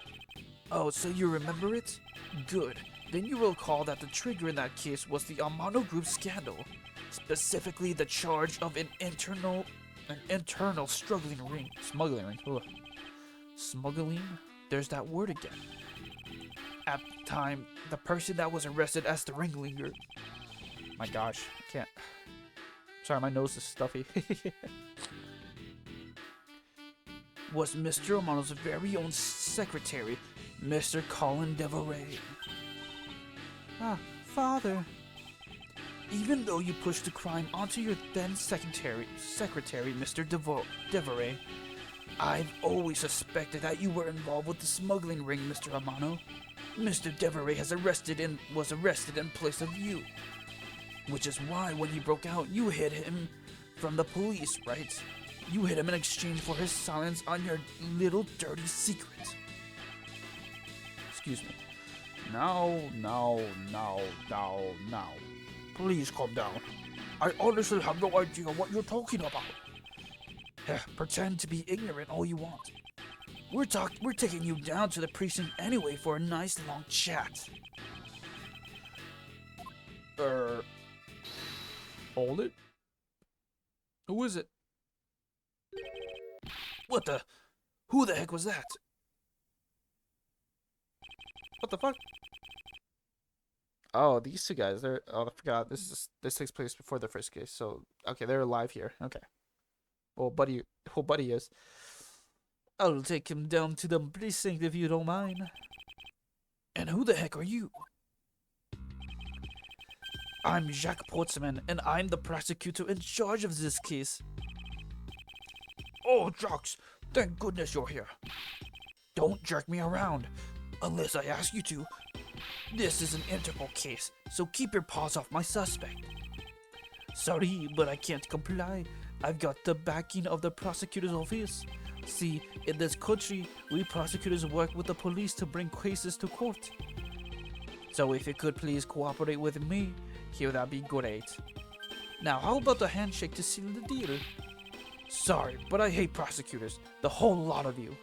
Oh, so you remember it? Good. Then you will recall that the trigger in that case was the Amano Group scandal. Specifically the charge of an internal smuggling ring. Ugh. Smuggling? There's that word again. At the time, the person that was arrested as the ringleader. My gosh, I can't. Sorry, my nose is stuffy. Was Mr. Amano's very own secretary, Mr. Colin Deveray. Ah, Father. Even though you pushed the crime onto your then secretary, Mr. Deveray, I've always suspected that you were involved with the smuggling ring, Mr. Amano. Mr. Deveray was arrested in place of you. Which is why when he broke out, you hid him from the police, right? You hid him in exchange for his silence on your little dirty secret. Excuse me. Now. Please calm down. I honestly have no idea what you're talking about. Pretend to be ignorant all you want. We're taking you down to the precinct anyway for a nice long chat. Hold it? Who is it? What the? Who the heck was that? What the fuck? Oh, these two guys, they're, oh, I forgot, this takes place before the first case, so, okay, they're alive here, okay. Well, buddy is. I'll take him down to the precinct if you don't mind. And who the heck are you? I'm Jacques Portsman, and I'm the prosecutor in charge of this case. Oh, Jacques, thank goodness you're here. Don't jerk me around, unless I ask you to. This is an Interpol case, so keep your paws off my suspect. Sorry, but I can't comply. I've got the backing of the prosecutor's office. See, in this country, we prosecutors work with the police to bring cases to court. So if you could please cooperate with me, here that'd be great. Now, how about the handshake to seal the deal? Sorry, but I hate prosecutors, the whole lot of you.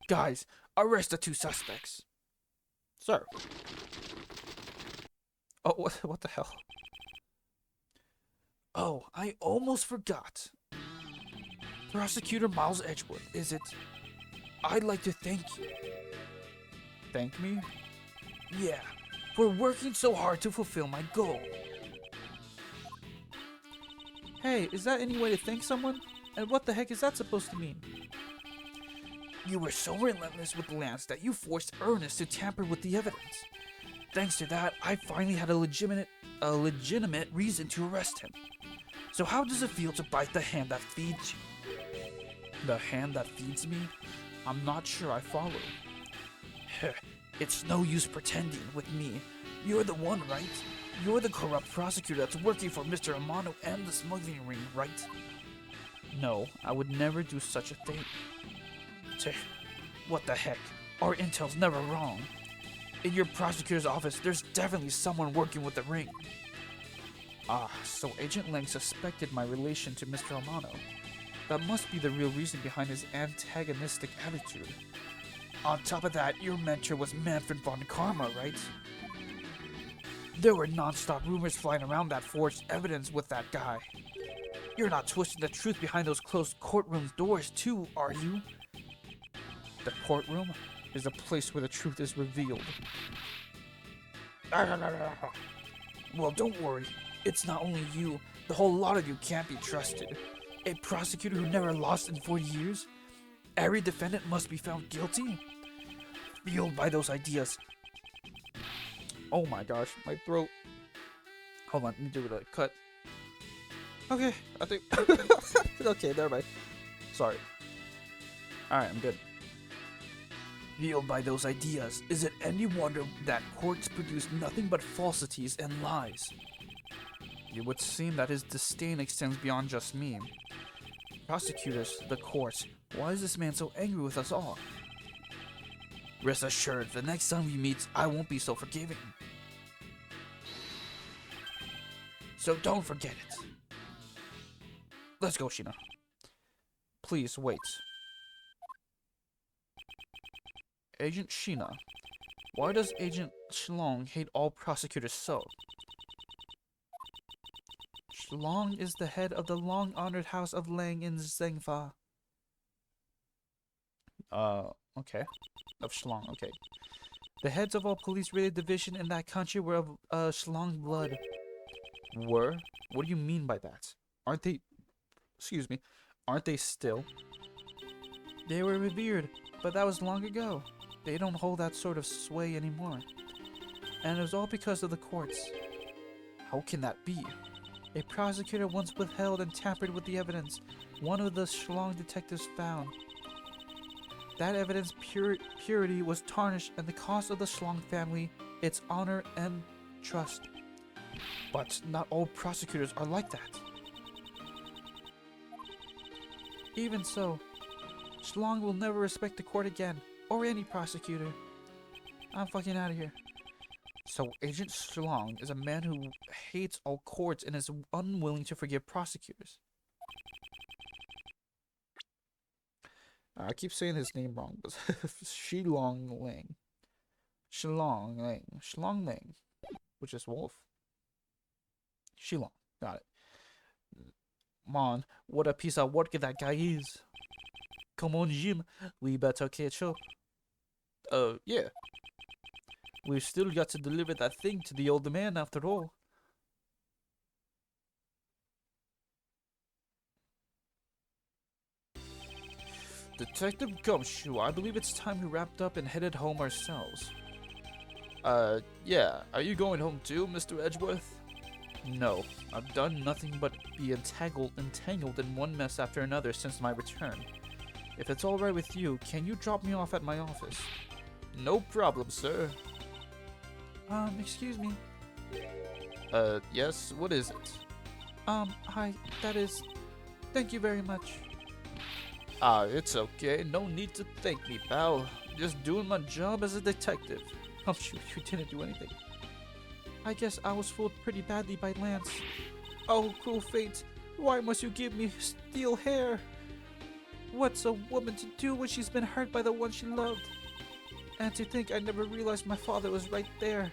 Guys, arrest the 2 suspects. Sir. Oh, what the hell? Oh, I almost forgot. Prosecutor Miles Edgeworth, is it? I'd like to thank you. Thank me? Yeah, for working so hard to fulfill my goal. Hey, is that any way to thank someone? And what the heck is that supposed to mean? You were so relentless with Lance that you forced Ernest to tamper with the evidence. Thanks to that, I finally had a legitimate reason to arrest him. So how does it feel to bite the hand that feeds you? The hand that feeds me? I'm not sure I follow. It's no use pretending with me. You're the one, right? You're the corrupt prosecutor that's working for Mr. Amano and the smuggling ring, right? No, I would never do such a thing. What the heck? Our intel's never wrong. In your prosecutor's office, there's definitely someone working with the ring. Ah, so Agent Lang suspected my relation to Mr. Amano. That must be the real reason behind his antagonistic attitude. On top of that, your mentor was Manfred von Karma, right? There were non-stop rumors flying around that forged evidence with that guy. You're not twisting the truth behind those closed courtroom doors too, are you? The courtroom is a place where the truth is revealed. Well, don't worry. It's not only you. The whole lot of you can't be trusted. A prosecutor who never lost in 40 years? Every defendant must be found guilty? Fueled by those ideas. Oh my gosh, my throat. Hold on, let me do a cut. Okay, I think... okay, never mind. Sorry. Alright, I'm good. Fueled by those ideas, is it any wonder that courts produce nothing but falsities and lies? It would seem that his disdain extends beyond just me. Prosecutors, the courts, why is this man so angry with us all? Rest assured, the next time we meet, I won't be so forgiving. So don't forget it. Let's go, Sheena. Please, wait. Agent Sheena, why does Agent Shlong hate all prosecutors so? Shlong is the head of the long-honored house of Lang in Zengfa. Okay. Of Shlong, okay. The heads of all police-rated division in that country were of Shlong blood. Were? What do you mean by that? Aren't they... Excuse me. Aren't they still? They were revered, but that was long ago. They don't hold that sort of sway anymore. And it was all because of the courts. How can that be? A prosecutor once withheld and tampered with the evidence one of the Shlong detectives found. That evidence purity was tarnished and the cost of the Shlong family, its honor and trust. But not all prosecutors are like that. Even so, Shlong will never respect the court again, or any prosecutor. I'm fucking out of here. So Agent Shlong is a man who hates all courts and is unwilling to forgive prosecutors. I keep saying his name wrong, but Shilong Lang. Shilong Lang. Shlong Lang. Which is wolf. Shilong. Got it. Man, what a piece of work that guy is. Come on, Jim. We better catch up. Yeah. We've still got to deliver that thing to the old man after all. Detective Gumshoe, I believe it's time we wrapped up and headed home ourselves. Yeah. Are you going home too, Mr. Edgeworth? No. I've done nothing but be entangled in one mess after another since my return. If it's alright with you, can you drop me off at my office? No problem, sir. Excuse me. Yes, what is it? Hi, that is, thank you very much. It's okay. No need to thank me, pal. Just doing my job as a detective. Oh, shoot, you didn't do anything. I guess I was fooled pretty badly by Lance. Oh, cruel fate. Why must you give me steel hair? What's a woman to do when she's been hurt by the one she loved? And to think I never realized my father was right there.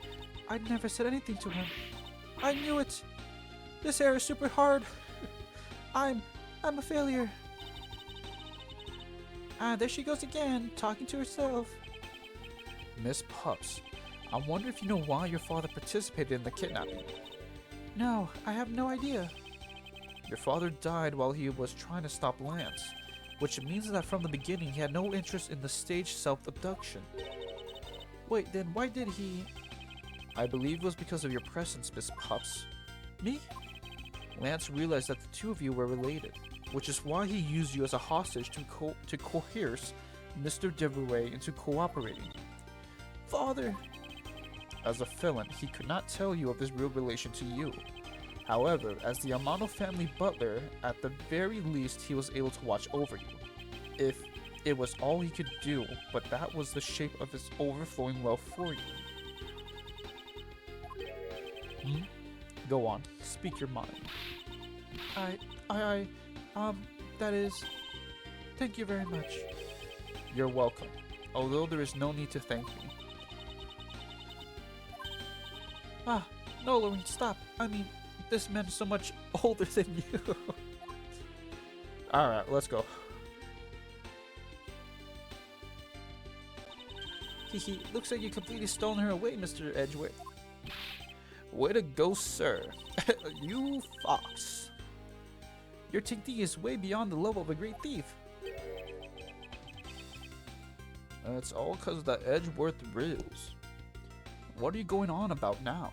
I never said anything to him. I knew it. This hair is super hard. I'm I'm a failure. Ah, there she goes again, talking to herself. Miss Pups, I wonder if you know why your father participated in the kidnapping. No, I have no idea. Your father died while he was trying to stop Lance, which means that from the beginning he had no interest in the staged self-abduction. Wait, then why did he... I believe it was because of your presence, Miss Pups. Me? Lance realized that the two of you were related, which is why he used you as a hostage to coerce Mr. Deveray into cooperating. Father! As a felon, he could not tell you of his real relation to you. However, as the Amano family butler, at the very least he was able to watch over you. If it was all he could do, but that was the shape of his overflowing love for you. Hmm? Go on, speak your mind. I, that is, thank you very much. You're welcome, although there is no need to thank me. Ah, no, Lorraine, stop. I mean, this man is so much older than you. Alright, let's go. Hehe, looks like you completely stolen her away, Mr. Edgeworth. Way to go, sir. You fox. Your technique is way beyond the level of a great thief. It's all because of that Edgeworth riz. What are you going on about now?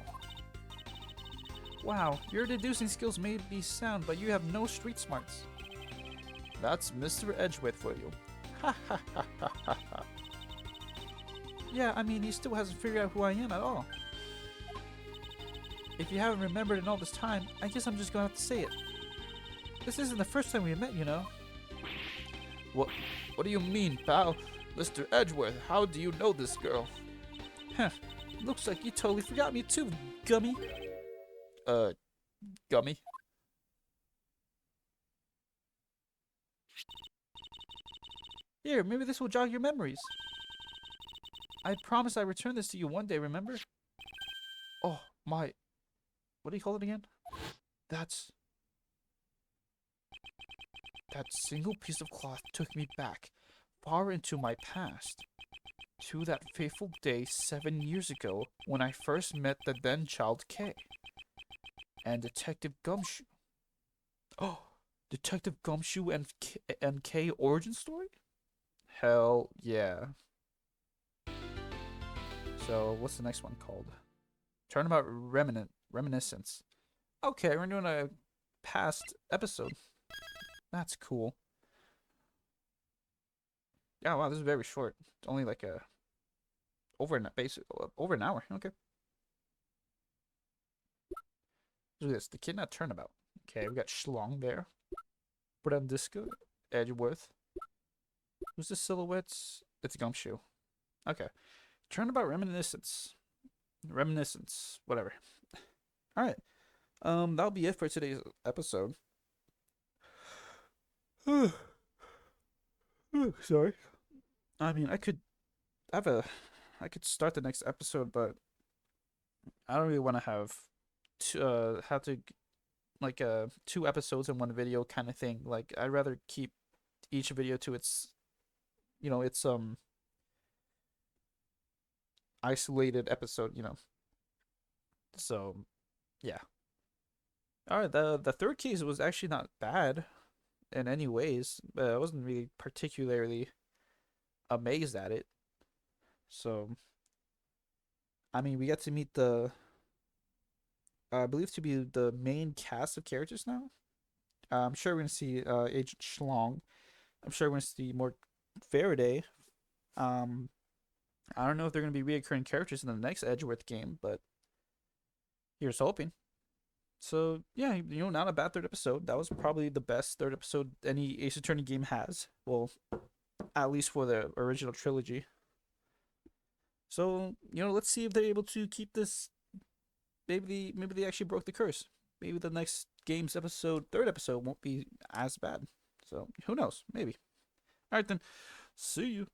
Wow, your deducing skills may be sound, but you have no street smarts. That's Mr. Edgeworth for you. Ha ha ha ha ha ha. Yeah, I mean, he still hasn't figured out who I am at all. If you haven't remembered in all this time, I guess I'm just gonna have to say it. This isn't the first time we met, you know. What do you mean, pal? Mr. Edgeworth, how do you know this girl? Heh, looks like you totally forgot me too, Gummy. Gummy? Here, maybe this will jog your memories. I promise I return this to you one day, remember? Oh, my... What do you call it again? That's... That single piece of cloth took me back, far into my past. To that fateful day 7 years ago, when I first met the then-child K. And Detective Gumshoe. Oh, Detective Gumshoe and K origin story? Hell yeah. So, what's the next one called? Turnabout Reminiscence. Okay, we're doing a past episode. That's cool. Yeah, wow, this is very short. It's only like over an hour. Okay. Look at this. The Kidnap Turnabout. Okay, we got Schlong there. Brandisco, Edgeworth. Who's the silhouettes? It's Gumshoe. Okay. Turnabout Reminiscence. Whatever. Alright. That'll be it for today's episode. Sorry. I mean, I could start the next episode, but I don't really want to have to like 2 episodes in one video kind of thing. Like I'd rather keep each video to its its isolated episode, So, yeah. All right, the third case was actually not bad in any ways, but I wasn't really particularly amazed at it. So, I mean, we get to meet I believe to be the main cast of characters now. I'm sure we're gonna see Agent Schlong. I'm sure we're gonna see more Faraday. Um, I don't know if they're gonna be reoccurring characters in the next Edgeworth game, but here's hoping. So yeah, not a bad third episode. That was probably the best third episode any Ace Attorney game has. Well, at least for the original trilogy. So let's see if they're able to keep this. Maybe they actually broke the curse. Maybe the next game's third episode, won't be as bad. So who knows? Maybe. All right then. See you.